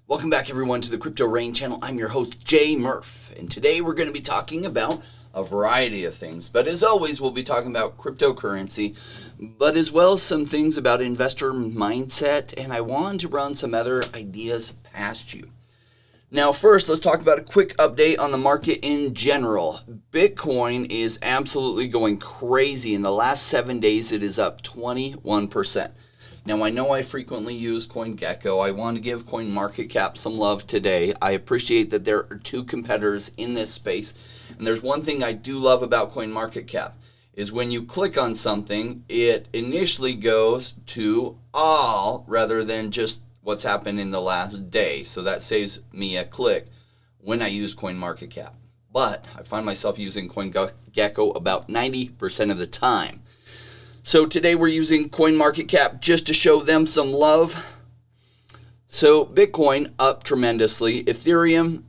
Welcome back everyone to the Crypto Rain channel. I'm your host Jay Murph, and today we're going to be talking about a variety of things. But as always, we'll be talking about cryptocurrency, but as well as some things about investor mindset, and I want to run some other ideas past you. Now first, let's talk about a quick update on the market in general. Bitcoin is absolutely going crazy. In the last 7 days, it is up 21%. Now, I know I frequently use CoinGecko. I want to give CoinMarketCap some love today. I appreciate that there are two competitors in this space. And there's one thing I do love about CoinMarketCap is when you click on something, it initially goes to all rather than just what's happened in the last day. So that saves me a click when I use CoinMarketCap. But I find myself using CoinGecko about 90% of the time. So today we're using CoinMarketCap just to show them some love. So Bitcoin up tremendously. Ethereum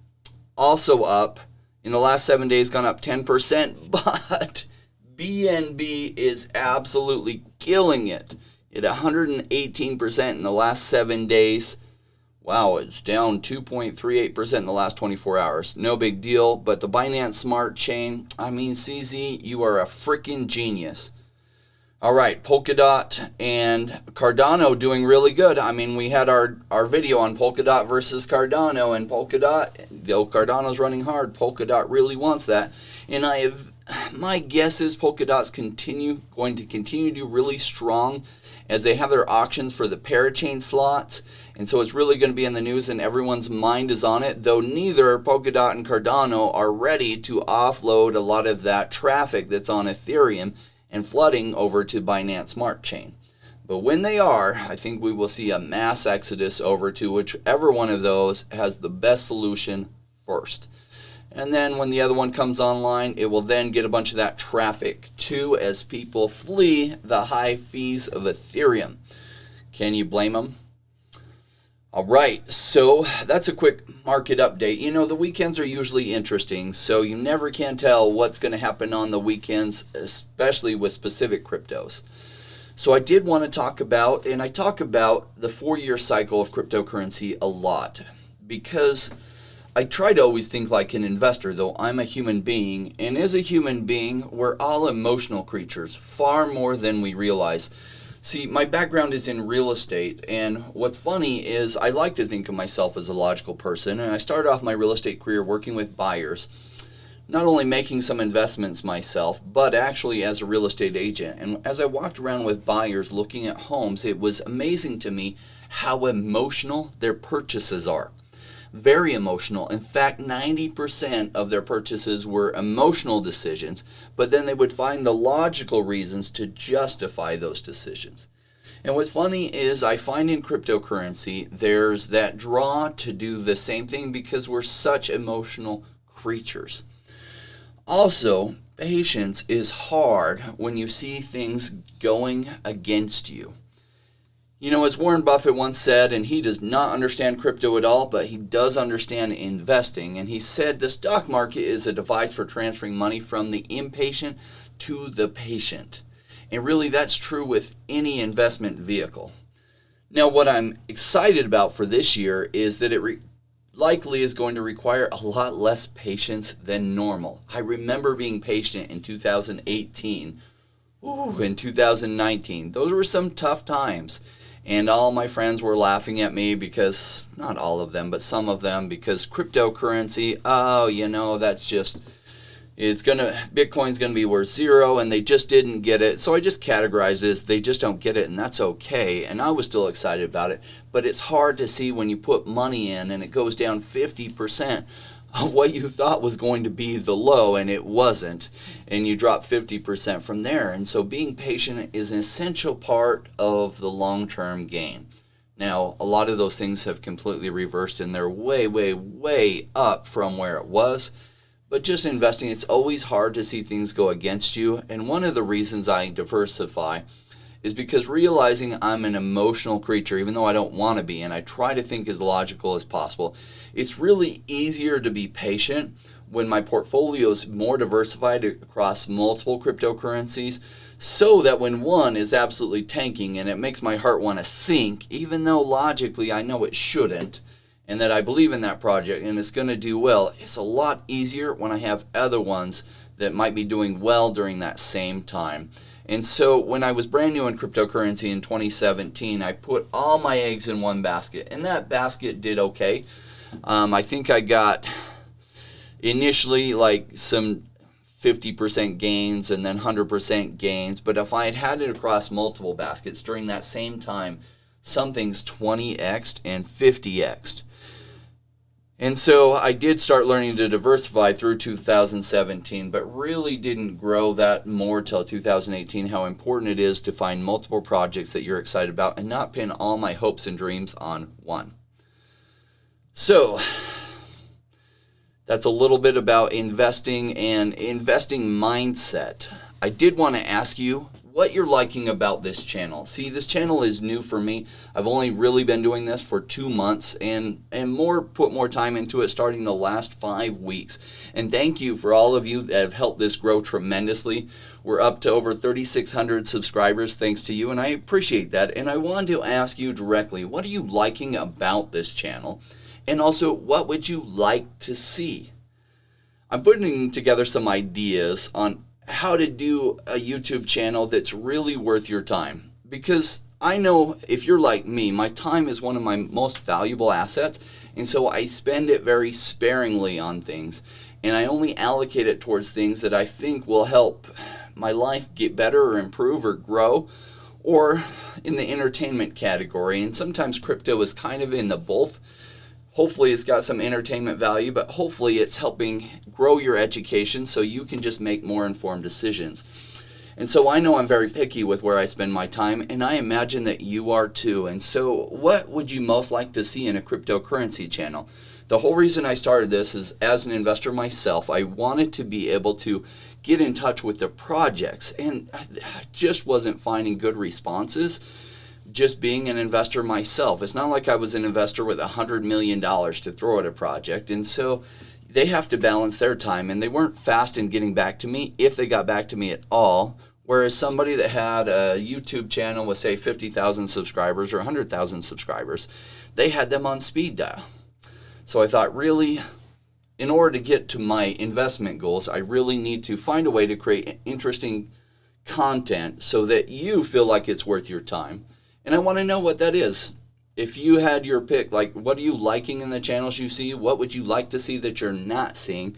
also up. In the last 7 days gone up 10%. But BNB is absolutely killing it at 118% in the last 7 days. Wow, it's down 2.38% in the last 24 hours. No big deal. But the Binance Smart Chain, CZ, you are a freaking genius. All right, Polkadot and Cardano doing really good. We had our video on Polkadot versus Cardano, and Polkadot, though Cardano's running hard, Polkadot really wants that. And my guess is Polkadot's going to continue to do really strong as they have their auctions for the parachain slots. And so it's really going to be in the news and everyone's mind is on it, though neither Polkadot and Cardano are ready to offload a lot of that traffic that's on Ethereum and flooding over to Binance Smart Chain. But when they are, I think we will see a mass exodus over to whichever one of those has the best solution first. And then when the other one comes online, it will then get a bunch of that traffic too as people flee the high fees of Ethereum. Can you blame them? All right, so that's a quick market update. The weekends are usually interesting, so you never can tell what's going to happen on the weekends, especially with specific cryptos. So I did want to talk about, and I talk about the 4-year cycle of cryptocurrency a lot, because I try to always think like an investor, though I'm a human being, and as a human being, we're all emotional creatures, far more than we realize. See, my background is in real estate, and what's funny is I like to think of myself as a logical person, and I started off my real estate career working with buyers, not only making some investments myself, but actually as a real estate agent. And as I walked around with buyers looking at homes, it was amazing to me how emotional their purchases are. Very emotional. In fact, 90% of their purchases were emotional decisions, but then they would find the logical reasons to justify those decisions. And what's funny is I find in cryptocurrency, there's that draw to do the same thing because we're such emotional creatures. Also, patience is hard when you see things going against you. As Warren Buffett once said, and he does not understand crypto at all, but he does understand investing, and he said the stock market is a device for transferring money from the impatient to the patient. And really that's true with any investment vehicle. Now what I'm excited about for this year is that it likely is going to require a lot less patience than normal. I remember being patient in 2018, in 2019. Those were some tough times. And all my friends were laughing at me because, not all of them, but some of them, because cryptocurrency, Bitcoin's going to be worth zero, and they just didn't get it. So I just categorized it as they just don't get it, and that's okay. And I was still excited about it. But it's hard to see when you put money in and it goes down 50% of what you thought was going to be the low, and it wasn't, and you drop 50% from there. And so being patient is an essential part of the long-term gain. Now, a lot of those things have completely reversed, and they're way, way, way up from where it was. But just investing, it's always hard to see things go against you, and one of the reasons I diversify is because realizing I'm an emotional creature, even though I don't want to be, and I try to think as logical as possible, it's really easier to be patient when my portfolio is more diversified across multiple cryptocurrencies, so that when one is absolutely tanking and it makes my heart want to sink, even though logically I know it shouldn't, and that I believe in that project and it's going to do well, it's a lot easier when I have other ones that might be doing well during that same time. And so when I was brand new in cryptocurrency in 2017, I put all my eggs in one basket, and that basket did okay. I think I got initially like some 50% gains and then 100% gains, but if I had it across multiple baskets during that same time, some things 20x'd and 50x'd. And so I did start learning to diversify through 2017, but really didn't grow that more till 2018, how important it is to find multiple projects that you're excited about and not pin all my hopes and dreams on one. So that's a little bit about investing and investing mindset. I did want to ask you what you're liking about this channel. See, this channel is new for me. I've only really been doing this for 2 months and put more time into it starting the last 5 weeks. And thank you for all of you that have helped this grow tremendously. We're up to over 3,600 subscribers thanks to you, and I appreciate that. And I wanted to ask you directly, what are you liking about this channel? And also, what would you like to see? I'm putting together some ideas on how to do a YouTube channel that's really worth your time. Because I know if you're like me, my time is one of my most valuable assets, and so I spend it very sparingly on things, and I only allocate it towards things that I think will help my life get better or improve or grow, or in the entertainment category. And sometimes crypto is kind of in the both. Hopefully it's got some entertainment value, but hopefully it's helping grow your education so you can just make more informed decisions. And so I know I'm very picky with where I spend my time, and I imagine that you are too. And so what would you most like to see in a cryptocurrency channel? The whole reason I started this is, as an investor myself, I wanted to be able to get in touch with the projects, and I just wasn't finding good responses. Just being an investor myself, it's not like I was an investor with $100 million to throw at a project, and so they have to balance their time, and they weren't fast in getting back to me, if they got back to me at all. Whereas somebody that had a YouTube channel with, say, 50,000 subscribers or 100,000 subscribers, they had them on speed dial. So I thought, really, in order to get to my investment goals, I really need to find a way to create interesting content so that you feel like it's worth your time. And I want to know what that is. If you had your pick, like, what are you liking in the channels you see? What would you like to see that you're not seeing?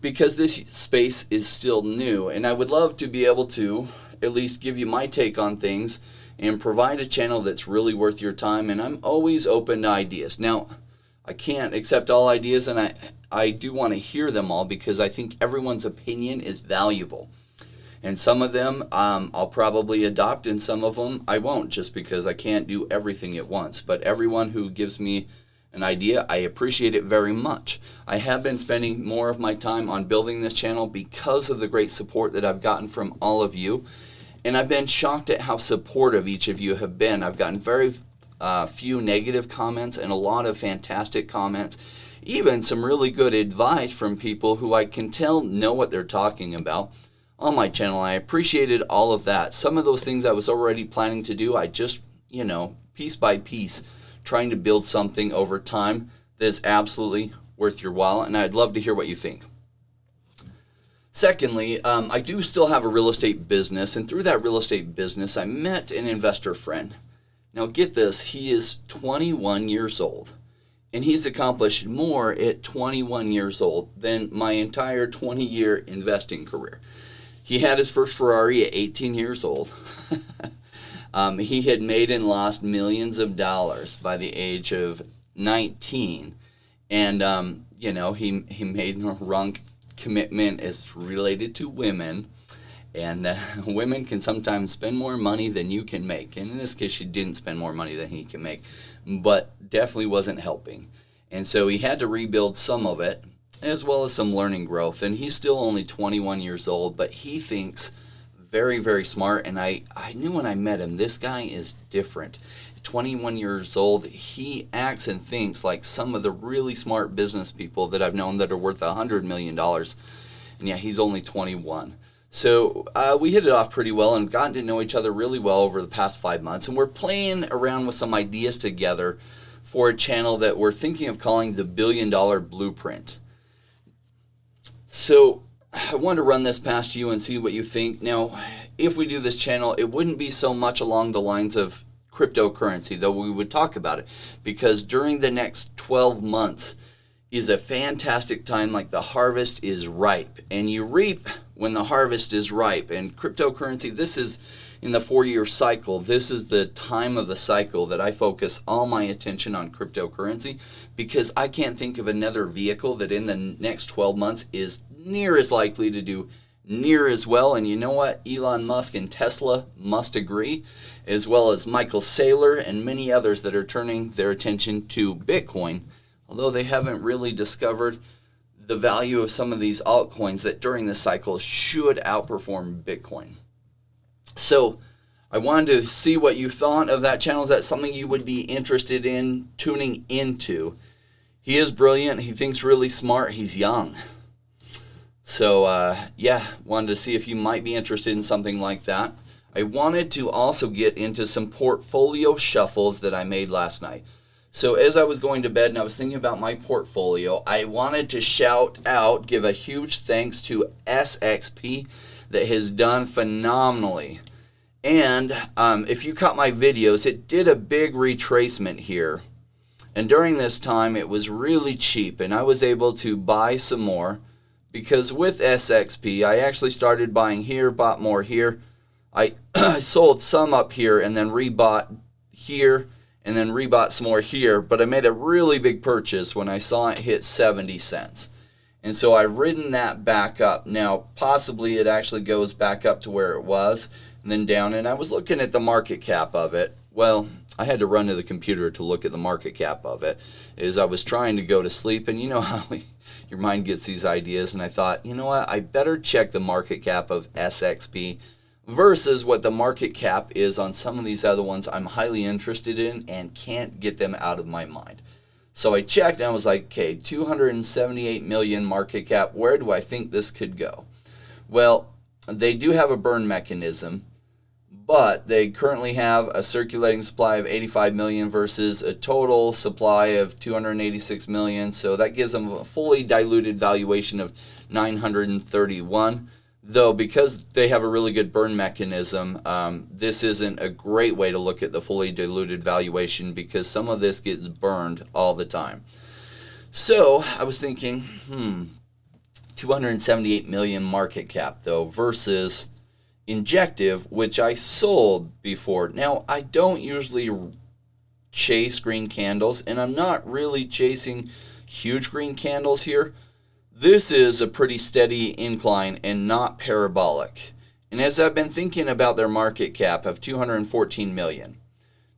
Because this space is still new, and I would love to be able to at least give you my take on things and provide a channel that's really worth your time. And I'm always open to ideas. Now, I can't accept all ideas, and I do want to hear them all, because I think everyone's opinion is valuable. And some of them I'll probably adopt, and some of them I won't, just because I can't do everything at once. But everyone who gives me an idea, I appreciate it very much. I have been spending more of my time on building this channel because of the great support that I've gotten from all of you. And I've been shocked at how supportive each of you have been. I've gotten very few negative comments and a lot of fantastic comments. Even some really good advice from people who I can tell know what they're talking about on my channel. I appreciated all of that. Some of those things I was already planning to do, I just, piece by piece, trying to build something over time that is absolutely worth your while, and I'd love to hear what you think. Secondly, I do still have a real estate business, and through that real estate business, I met an investor friend. Now get this, he is 21 years old, and he's accomplished more at 21 years old than my entire 20-year investing career. He had his first Ferrari at 18 years old. He had made and lost millions of dollars by the age of 19. And, he made a wrong commitment as related to women. And women can sometimes spend more money than you can make. And in this case, she didn't spend more money than he can make, but definitely wasn't helping. And so he had to rebuild some of it, as well as some learning growth. And he's still only 21 years old, but he thinks very, very smart. And I knew when I met him, this guy is different. 21 years old, he acts and thinks like some of the really smart business people that I've known that are worth $100 million. And yeah, he's only 21. So we hit it off pretty well and gotten to know each other really well over the past 5 months. And we're playing around with some ideas together for a channel that we're thinking of calling the $1 Billion Blueprint. So I wanted to run this past you and see what you think. Now, if we do this channel, it wouldn't be so much along the lines of cryptocurrency, though we would talk about it, because during the next 12 months is a fantastic time. Like, the harvest is ripe, and you reap when the harvest is ripe. And cryptocurrency, this is in the 4-year cycle. This is the time of the cycle that I focus all my attention on cryptocurrency, because I can't think of another vehicle that in the next 12 months is near as likely to do near as well. And you know what? Elon Musk and Tesla must agree, as well as Michael Saylor and many others that are turning their attention to Bitcoin, although they haven't really discovered the value of some of these altcoins that during the cycle should outperform Bitcoin. So I wanted to see what you thought of that channel. Is that something you would be interested in tuning into? He is brilliant. He thinks really smart. He's young. So yeah, wanted to see if you might be interested in something like that. I wanted to also get into some portfolio shuffles that I made last night. So as I was going to bed and I was thinking about my portfolio, I wanted to shout out, give a huge thanks to SXP that has done phenomenally. And if you caught my videos, it did a big retracement here. And during this time, it was really cheap, and I was able to buy some more. Because with SXP, I actually started buying here, bought more here. I sold some up here and then rebought here and then rebought some more here. But I made a really big purchase when I saw it hit 70 cents. And so I've ridden that back up. Now, possibly it actually goes back up to where it was and then down. And I was looking at the market cap of it. Well, I had to run to the computer to look at the market cap of it as I was trying to go to sleep. And you know how your mind gets these ideas, and I thought, you know what, I better check the market cap of SXP versus what the market cap is on some of these other ones I'm highly interested in and can't get them out of my mind. So I checked and I was like, okay, 278 million market cap, where do I think this could go? Well, they do have a burn mechanism, but they currently have a circulating supply of 85 million versus a total supply of 286 million. So that gives them a fully diluted valuation of 931. Though because they have a really good burn mechanism, this isn't a great way to look at the fully diluted valuation because some of this gets burned all the time. So I was thinking, 278 million market cap though versus Injective, which I sold before. Now, I don't usually chase green candles, and I'm not really chasing huge green candles here. This is a pretty steady incline and not parabolic. And as I've been thinking about their market cap of 214 million,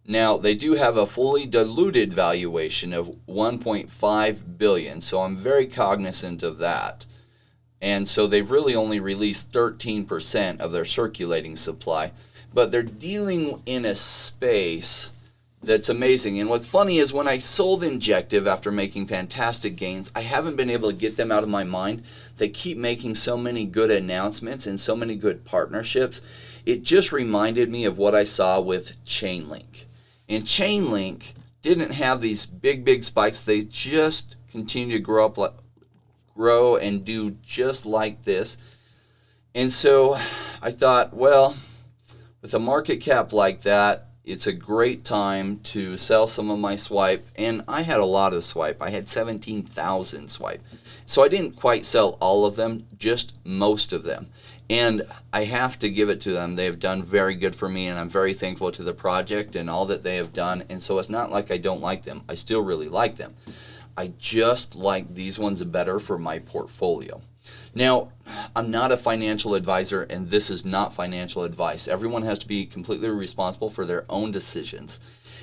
now they do have a fully diluted valuation of 1.5 billion, so I'm very cognizant of that. And so they've really only released 13% of their circulating supply. But they're dealing in a space that's amazing. And what's funny is when I sold Injective after making fantastic gains, I haven't been able to get them out of my mind. They keep making so many good announcements and so many good partnerships. It just reminded me of what I saw with Chainlink. And Chainlink didn't have these big spikes. They just continue to grow and do just like this. And so I thought, well, with a market cap like that, it's a great time to sell some of my swipe. And I had a lot of swipe. I had 17,000 swipe. So I didn't quite sell all of them, just most of them. And I have to give it to them. They have done very good for me, and I'm very thankful to the project and all that they have done. And so it's not like I don't like them. I still really like them. I just like these ones better for my portfolio. Now, I'm not a financial advisor, and this is not financial advice. Everyone has to be completely responsible for their own decisions.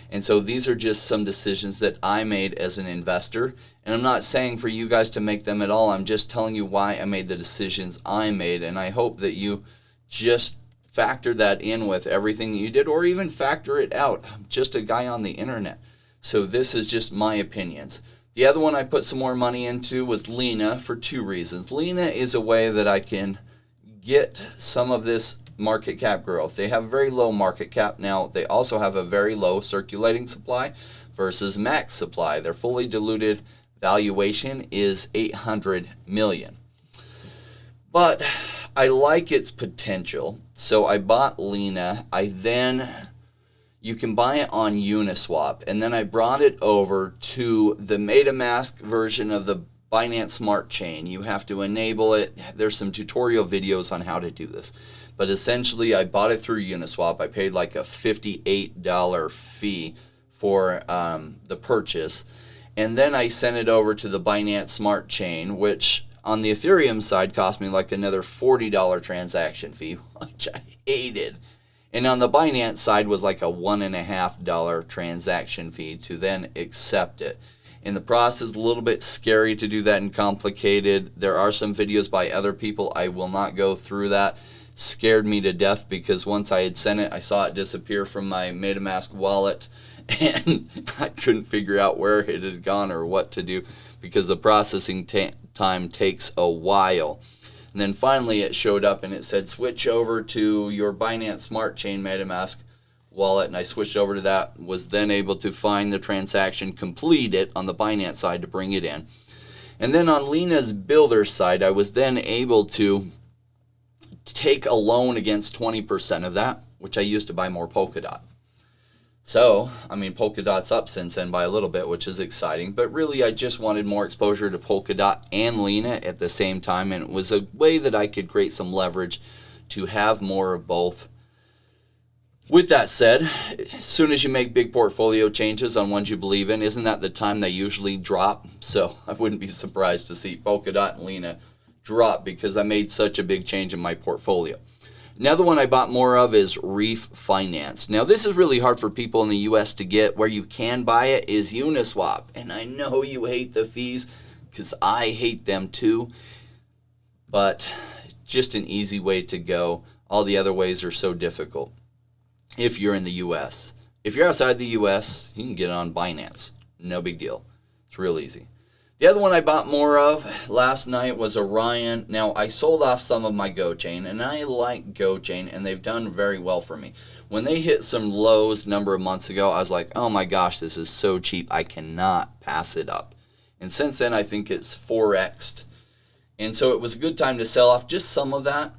And so these are just some decisions that I made as an investor. And I'm not saying for you guys to make them at all. I'm just telling you why I made the decisions I made. And I hope that you just factor that in with everything that you did, or even factor it out. I'm just a guy on the internet. So this is just my opinions. The other one I put some more money into was Lena for two reasons. Lena is a way that I can get some of this market cap growth. They have very low market cap. Now, they also have a very low circulating supply versus max supply. Their fully diluted valuation is $800 million. But I like its potential, so I bought Lena. You can buy it on Uniswap, and then I brought it over to the MetaMask version of the Binance Smart Chain. You have to enable it. There's some tutorial videos on how to do this. But essentially, I bought it through Uniswap. I paid like a $58 fee for the purchase. And then I sent it over to the Binance Smart Chain, which on the Ethereum side cost me like another $40 transaction fee, which I hated. And on the Binance side was like a $1.50 transaction fee to then accept it. In the process, a little bit scary to do that and complicated. There are some videos by other people. I will not go through that. Scared me to death because once I had sent it, I saw it disappear from my MetaMask wallet and I couldn't figure out where it had gone or what to do because the processing time takes a while. And then finally it showed up and it said switch over to your Binance Smart Chain MetaMask wallet, and I switched over to that, was then able to find the transaction, complete it on the Binance side to bring it in. And then on Lena's builder side, I was then able to take a loan against 20% of that, which I used to buy more Polkadot. So, I mean, Polkadot's up since then by a little bit, which is exciting. But really, I just wanted more exposure to Polkadot and Lena at the same time. And it was a way that I could create some leverage to have more of both. With that said, as soon as you make big portfolio changes on ones you believe in, isn't that the time they usually drop? So I wouldn't be surprised to see Polkadot and Lena drop because I made such a big change in my portfolio. Another one I bought more of is Reef Finance. Now, this is really hard for people in the U.S. to get. Where you can buy it is Uniswap. And I know you hate the fees because I hate them too. But just an easy way to go. All the other ways are so difficult if you're in the U.S. If you're outside the U.S., you can get it on Binance. No big deal. It's real easy. The other one I bought more of last night was Orion. Now, I sold off some of my GoChain, and I like GoChain, and they've done very well for me. When they hit some lows a number of months ago, I was like, oh my gosh, this is so cheap. I cannot pass it up. And since then, I think it's 4x'd. And so it was a good time to sell off just some of that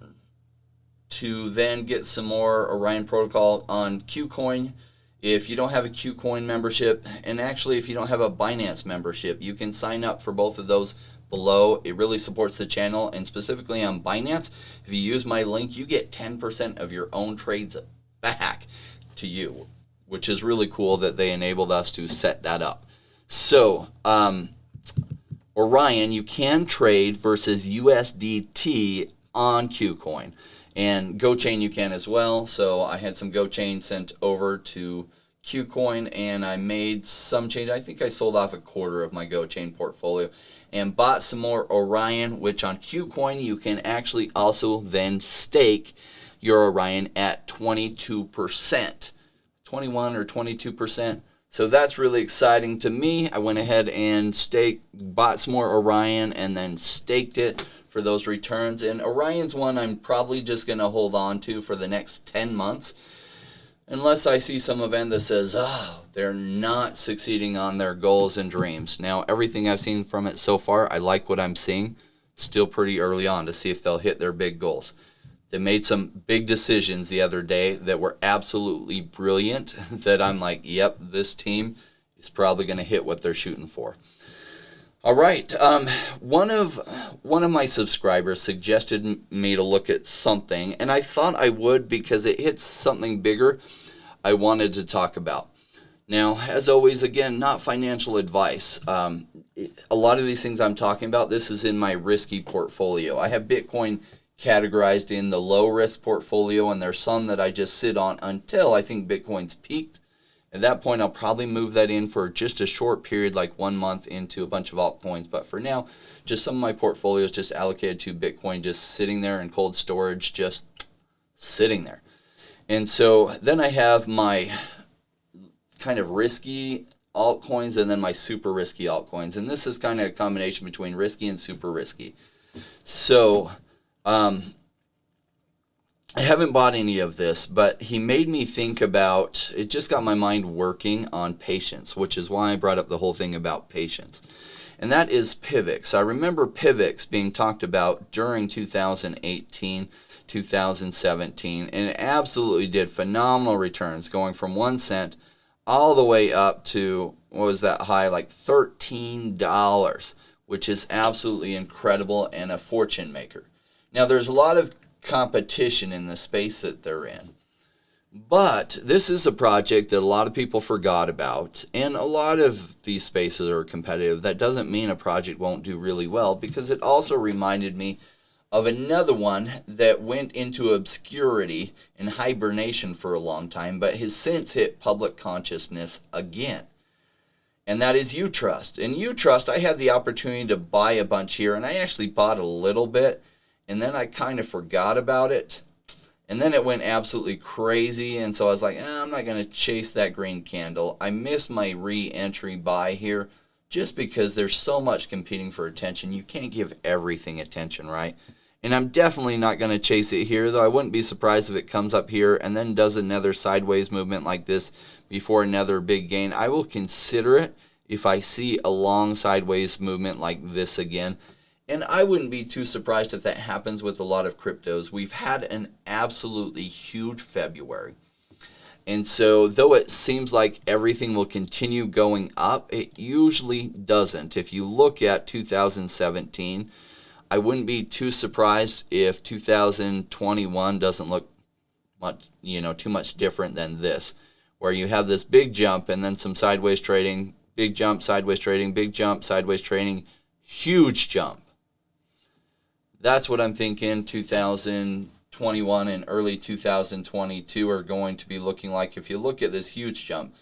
to then get some more Orion protocol on Qcoin. If you don't have a Qcoin membership, and actually if you don't have a Binance membership, you can sign up for both of those below. It really supports the channel, and specifically on Binance, if you use my link, you get 10% of your own trades back to you, which is really cool that they enabled us to set that up. So, Orion, you can trade versus USDT on Qcoin. And GoChain you can as well. So I had some GoChain sent over to Qcoin, and I made some change. I think I sold off a quarter of my GoChain portfolio and bought some more Orion, which on Qcoin you can actually also then stake your Orion at 22%, 21 or 22%. So that's really exciting to me. I went ahead and bought some more Orion and then staked it for those returns. And Orion's one I'm probably just going to hold on to for the next 10 months. Unless I see some event that says, oh, they're not succeeding on their goals and dreams. Now, everything I've seen from it so far, I like what I'm seeing. Still pretty early on to see if they'll hit their big goals. They made some big decisions the other day that were absolutely brilliant that I'm like, yep, this team is probably going to hit what they're shooting for. All right. One of my subscribers suggested me to look at something, and I thought I would because it hits something bigger I wanted to talk about. Now, as always, again, not financial advice. A lot of these things I'm talking about, this is in my risky portfolio. I have Bitcoin categorized in the low-risk portfolio, and there's some that I just sit on until I think Bitcoin's peaked. At that point, I'll probably move that in for just a short period, like 1 month into a bunch of altcoins. But for now, just some of my portfolio is just allocated to Bitcoin, just sitting there in cold storage, just sitting there. And so then I have my kind of risky altcoins and then my super risky altcoins. And this is kind of a combination between risky and super risky. So I haven't bought any of this, but he made me think about, it just got my mind working on patience, which is why I brought up the whole thing about patience. And that is PIVX. I remember PIVX being talked about during 2018, 2017, and it absolutely did phenomenal returns, going from 1 cent all the way up to, what was that high, like $13, which is absolutely incredible and a fortune maker. Now, there's a lot of competition in the space that they're in. But this is a project that a lot of people forgot about, and a lot of these spaces are competitive. That doesn't mean a project won't do really well, because it also reminded me of another one that went into obscurity and hibernation for a long time, but has since hit public consciousness again. And that is Utrust. And Utrust, I had the opportunity to buy a bunch here, and I actually bought a little bit, and then I kind of forgot about it. And then it went absolutely crazy, and so I was like, I'm not going to chase that green candle. I missed my re-entry buy here just because there's so much competing for attention. You can't give everything attention, right? And I'm definitely not going to chase it here, though I wouldn't be surprised if it comes up here and then does another sideways movement like this before another big gain. I will consider it if I see a long sideways movement like this again. And I wouldn't be too surprised if that happens with a lot of cryptos. We've had an absolutely huge February. And so though it seems like everything will continue going up, it usually doesn't. If you look at 2017, I wouldn't be too surprised if 2021 doesn't look much, too much different than this, where you have this big jump and then some sideways trading, big jump, sideways trading, big jump, sideways trading, huge jump. That's what I'm thinking 2021 and early 2022 are going to be looking like. If you look at this huge jump,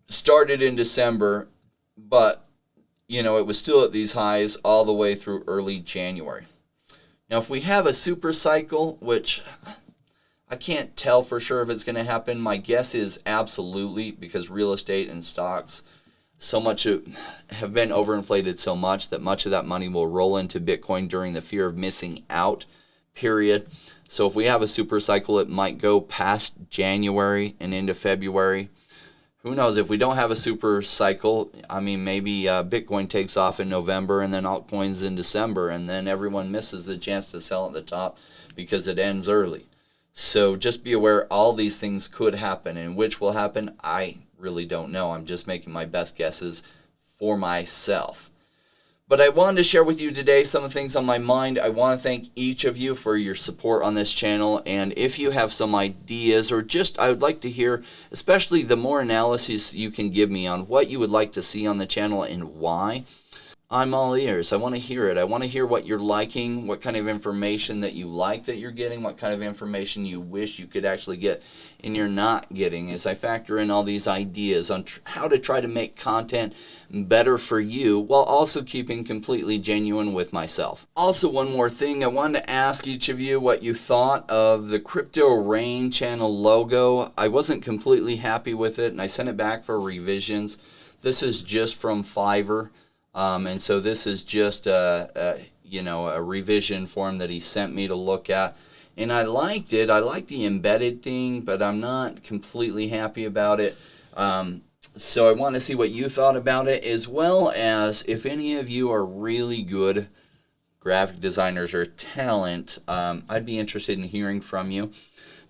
started in December, but it was still at these highs all the way through early January. Now, if we have a super cycle, which I can't tell for sure if it's going to happen, my guess is absolutely, because real estate and stocks so much have been overinflated so much that much of that money will roll into Bitcoin during the fear of missing out period. So if we have a super cycle, it might go past January and into February. Who knows? If we don't have a super cycle, maybe Bitcoin takes off in November and then altcoins in December, and then everyone misses the chance to sell at the top because it ends early. So just be aware all these things could happen, and which will happen, I really don't know. I'm just making my best guesses for myself. But I wanted to share with you today some of the things on my mind. I want to thank each of you for your support on this channel. And if you have some ideas, or just I would like to hear, especially the more analysis you can give me on what you would like to see on the channel and why, I'm all ears. I want to hear it. I want to hear what you're liking, what kind of information that you like that you're getting, what kind of information you wish you could actually get and you're not getting, as I factor in all these ideas on how to try to make content better for you while also keeping completely genuine with myself. Also, one more thing, I wanted to ask each of you what you thought of the Crypto Rain channel logo. I wasn't completely happy with it, and I sent it back for revisions. This is just from Fiverr. And so this is just a revision form that he sent me to look at. And I liked it. I like the embedded thing, but I'm not completely happy about it. So I want to see what you thought about it, as well as if any of you are really good graphic designers or talent, I'd be interested in hearing from you.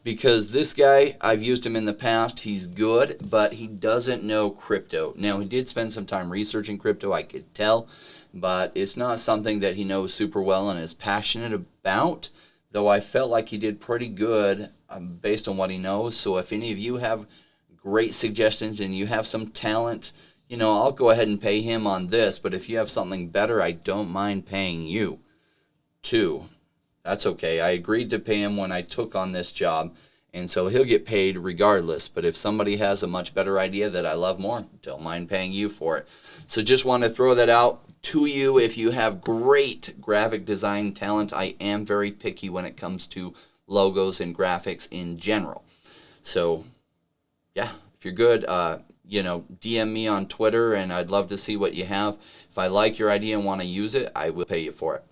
Because this guy, I've used him in the past, he's good, but he doesn't know crypto. Now, he did spend some time researching crypto, I could tell, but it's not something that he knows super well and is passionate about, though I felt like he did pretty good based on what he knows. So if any of you have great suggestions and you have some talent, I'll go ahead and pay him on this, but if you have something better, I don't mind paying you too. That's okay. I agreed to pay him when I took on this job, and so he'll get paid regardless. But if somebody has a much better idea that I love more, don't mind paying you for it. So just want to throw that out to you. If you have great graphic design talent, I am very picky when it comes to logos and graphics in general. So, yeah, if you're good, DM me on Twitter, and I'd love to see what you have. If I like your idea and want to use it, I will pay you for it.